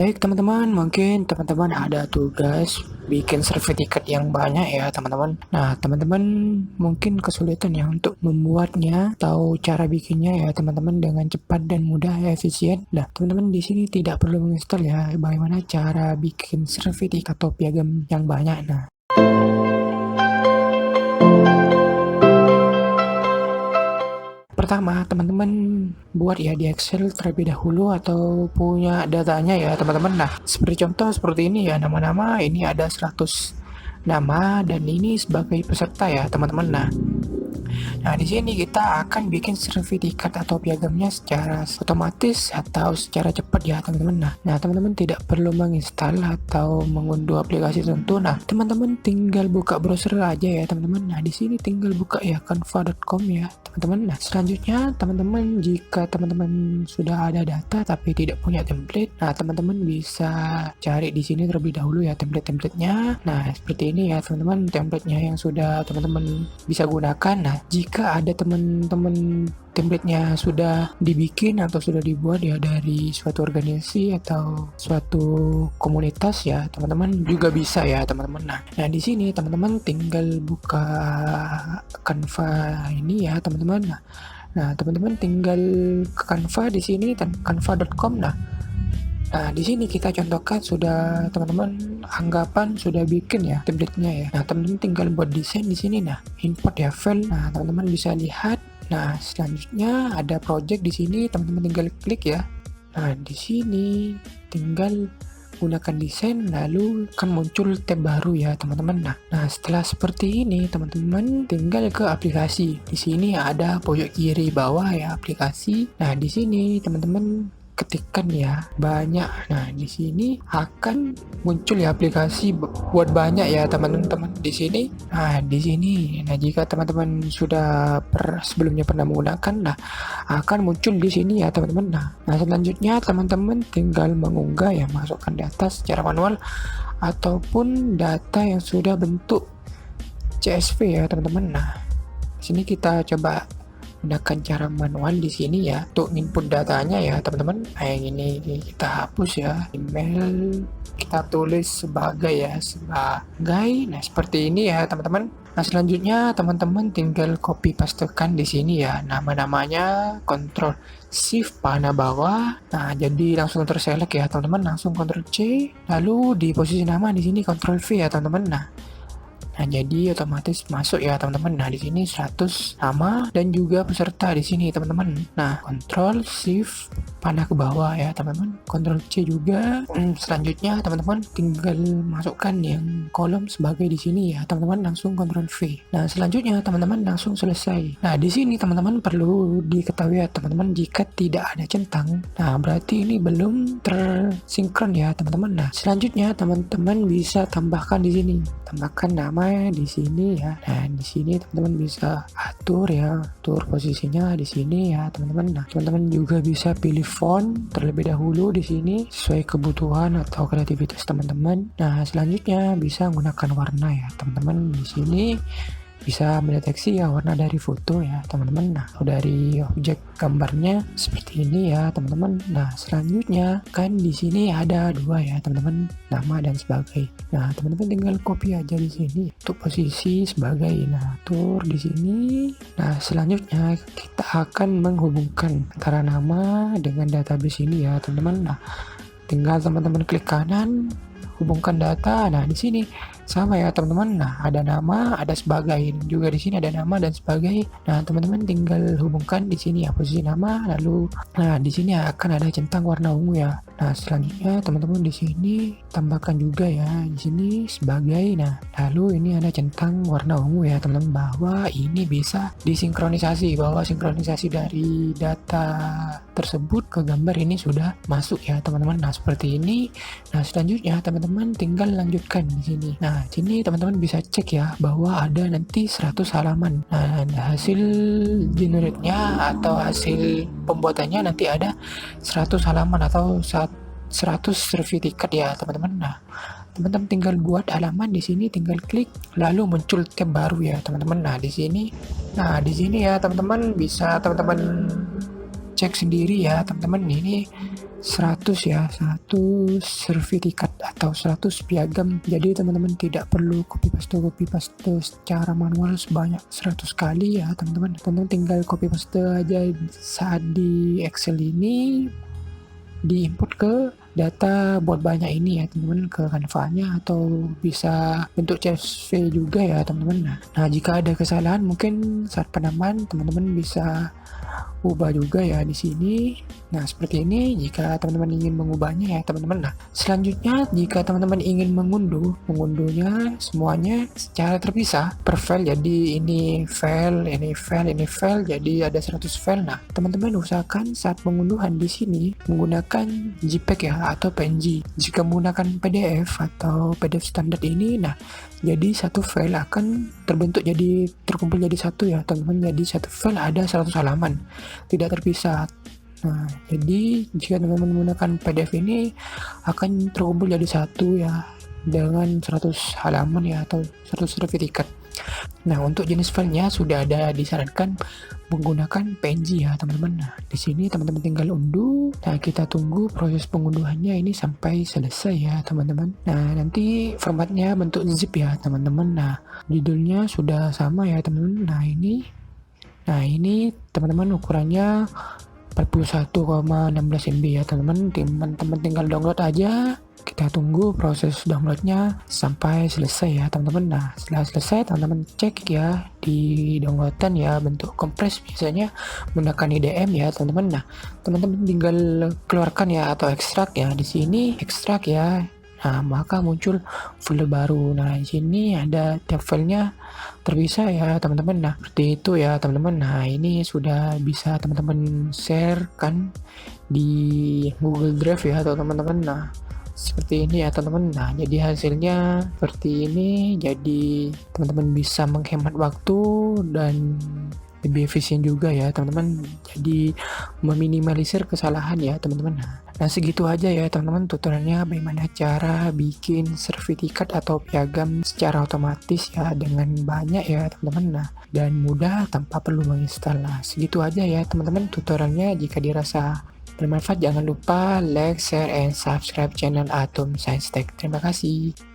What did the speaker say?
Baik teman-teman, mungkin teman-teman ada tugas bikin sertifikat yang banyak ya teman-teman. Nah teman-teman mungkin kesulitan ya untuk membuatnya, tahu cara bikinnya ya teman-teman dengan cepat dan mudah ya efisien. Nah teman-teman di sini tidak perlu menginstal ya bagaimana cara bikin sertifikat atau piagam yang banyak. Nah pertama, teman-teman buat ya di Excel terlebih dahulu atau punya datanya ya teman-teman. Nah, seperti contoh seperti ini ya, nama-nama ini ada 100 nama dan ini sebagai peserta ya teman-teman. Nah, di sini kita akan bikin sertifikat atau piagamnya secara otomatis atau secara cepat ya teman-teman. Nah, teman-teman tidak perlu menginstal atau mengunduh aplikasi tertentu. Nah, teman-teman tinggal buka browser aja ya teman-teman. Nah, di sini tinggal buka ya canva.com ya teman-teman. Nah, selanjutnya teman-teman jika teman-teman sudah ada data tapi tidak punya template, nah teman-teman bisa cari di sini terlebih dahulu ya template-templatenya. Nah, seperti ini ya teman-teman templatenya yang sudah teman-teman bisa gunakan. Nah, jika ada teman-teman template-nya sudah dibikin atau sudah dibuat ya dari suatu organisasi atau suatu komunitas ya teman-teman juga bisa ya teman-teman. Nah di sini teman-teman tinggal buka Canva ini ya teman-teman. Nah teman-teman tinggal ke Canva di sini canva.com. Nah, di sini kita contohkan sudah teman-teman anggapan sudah bikin ya template-nya ya. Nah, teman-teman tinggal buat desain di sini. Nah, import ya file. Nah, teman-teman bisa lihat. Nah, selanjutnya ada project di sini, teman-teman tinggal klik ya. Nah, di sini tinggal gunakan desain lalu akan muncul tab baru ya teman-teman. Nah, setelah seperti ini teman-teman tinggal ke aplikasi. Di sini ada pojok kiri bawah ya aplikasi. Nah, di sini teman-teman ketikkan ya banyak. Nah, di sini akan muncul ya aplikasi buat banyak ya teman-teman di sini. Nah, di sini. Nah, jika teman-teman sudah sebelumnya pernah menggunakan, nah akan muncul di sini ya teman-teman. Nah, selanjutnya teman-teman tinggal mengunggah ya, masukkan data secara manual ataupun data yang sudah bentuk CSV ya teman-teman. Nah, di sini kita coba gunakan cara manual di sini ya untuk input datanya ya teman-teman. Nah, yang ini kita hapus ya, email kita tulis sebagai nah seperti ini ya teman-teman. Nah, selanjutnya teman-teman tinggal copy pastekan di sini ya nama-namanya, Ctrl Shift panah bawah. Nah, jadi langsung terselect ya teman-teman, langsung Ctrl C, lalu di posisi nama di sini Ctrl V ya teman-teman. Nah, jadi otomatis masuk ya teman-teman. Nah, di sini 100 nama dan juga peserta di sini teman-teman. Nah, Ctrl Shift panah ke bawah ya teman-teman. Ctrl C juga. Selanjutnya teman-teman tinggal masukkan yang kolom sebagai di sini ya teman-teman, langsung Ctrl V. Nah, selanjutnya teman-teman langsung selesai. Nah, di sini teman-teman perlu diketahui ya teman-teman, jika tidak ada centang, nah berarti ini belum tersinkron ya teman-teman. Nah, selanjutnya teman-teman bisa tambahkan di sini. Tambahkan nama di sini ya. Nah, di sini teman-teman bisa atur posisinya di sini ya teman-teman. Nah, teman-teman juga bisa pilih font terlebih dahulu di sini sesuai kebutuhan atau kreativitas teman-teman. Nah, selanjutnya bisa menggunakan warna ya teman-teman. Di sini bisa mendeteksi ya warna dari foto ya teman-teman. Nah, dari objek gambarnya seperti ini ya teman-teman. Nah, selanjutnya kan di sini ada dua ya teman-teman, nama dan sebagai. Nah, teman-teman tinggal copy aja di sini untuk posisi sebagai. Nah, atur di sini. Nah, selanjutnya kita akan menghubungkan antara nama dengan database ini ya teman-teman. Nah, tinggal teman-teman klik kanan, hubungkan data. Nah, di sini sama ya teman-teman. Nah, ada nama, ada sebagai. Juga di sini ada nama dan sebagai. Nah, teman-teman tinggal hubungkan di sini ya posisi nama, lalu nah di sini akan ada centang warna ungu ya. Nah, selanjutnya teman-teman di sini tambahkan juga ya di sini sebagai. Nah, lalu ini ada centang warna ungu ya teman-teman, bahwa ini bisa disinkronisasi, bahwa sinkronisasi dari data tersebut ke gambar ini sudah masuk ya teman-teman. Nah, seperti ini. Nah, selanjutnya teman-teman tinggal lanjutkan di sini. Nah, sini teman-teman bisa cek ya bahwa ada nanti 100 halaman. Nah, hasil generate-nya atau hasil pembuatannya nanti ada 100 halaman atau 100 sertifikat ya teman-teman. Nah, teman-teman tinggal buat halaman di sini, tinggal klik lalu muncul tab baru ya teman-teman. Nah, di sini ya teman-teman bisa teman-teman cek sendiri ya teman-teman. Ini 100 ya, 100 sertifikat atau 100 piagam. Jadi teman-teman tidak perlu copy paste secara manual sebanyak 100 kali ya teman-teman. Teman-teman tinggal copy paste aja saat di Excel ini, diinput ke data buat banyak ini ya teman-teman, ke Canva-nya, atau bisa bentuk CSV juga ya teman-teman. Nah, jika ada kesalahan mungkin saat penamaan teman-teman bisa ubah juga ya di sini. Nah, seperti ini jika teman-teman ingin mengubahnya ya teman-teman. Nah, selanjutnya jika teman-teman ingin mengunduhnya semuanya secara terpisah per file. Jadi ini file, ini file, ini file, jadi ada 100 file. Nah, teman-teman usahakan saat pengunduhan di sini menggunakan JPEG ya atau PNG. Jika menggunakan PDF atau PDF standar ini, nah jadi satu file akan terkumpul jadi satu ya teman-teman. Jadi satu file ada 100 halaman, tidak terpisah. Nah, jadi jika teman-teman menggunakan PDF ini akan terkumpul jadi satu ya dengan 100 halaman ya atau 100 sertifikat. Nah, untuk jenis filenya sudah ada disarankan menggunakan PNG ya teman-teman. Nah, di sini teman-teman tinggal unduh. Nah, kita tunggu proses pengunduhannya ini sampai selesai ya teman-teman. Nah, nanti formatnya bentuk zip ya teman-teman. Nah, judulnya sudah sama ya teman-teman. Nah, ini teman-teman ukurannya 41,16 MB ya teman-teman. Tinggal download aja. Kita tunggu proses downloadnya sampai selesai ya teman-teman. Nah, setelah selesai teman-teman cek ya di downloadan ya, bentuk kompres biasanya menggunakan IDM ya teman-teman. Nah, teman-teman tinggal keluarkan ya atau ekstrak ya. Di sini ekstrak ya. Nah, maka muncul folder baru. Nah, di sini ada tab filenya terpisah ya teman-teman. Nah, seperti itu ya teman-teman. Nah, ini sudah bisa teman-teman share kan di Google Drive ya atau teman-teman. Nah, seperti ini ya teman-teman. Nah, jadi hasilnya seperti ini. Jadi teman-teman bisa menghemat waktu dan lebih efisien juga ya teman-teman. Jadi meminimalisir kesalahan ya teman-teman. Nah, segitu aja ya teman-teman tutorialnya bagaimana cara bikin sertifikat atau piagam secara otomatis ya dengan banyak ya teman-teman. Nah, dan mudah tanpa perlu menginstal. Nah, segitu aja ya teman-teman tutorialnya. Jika dirasa bermanfaat jangan lupa like, share, and subscribe channel Atom Science Tech. Terima kasih.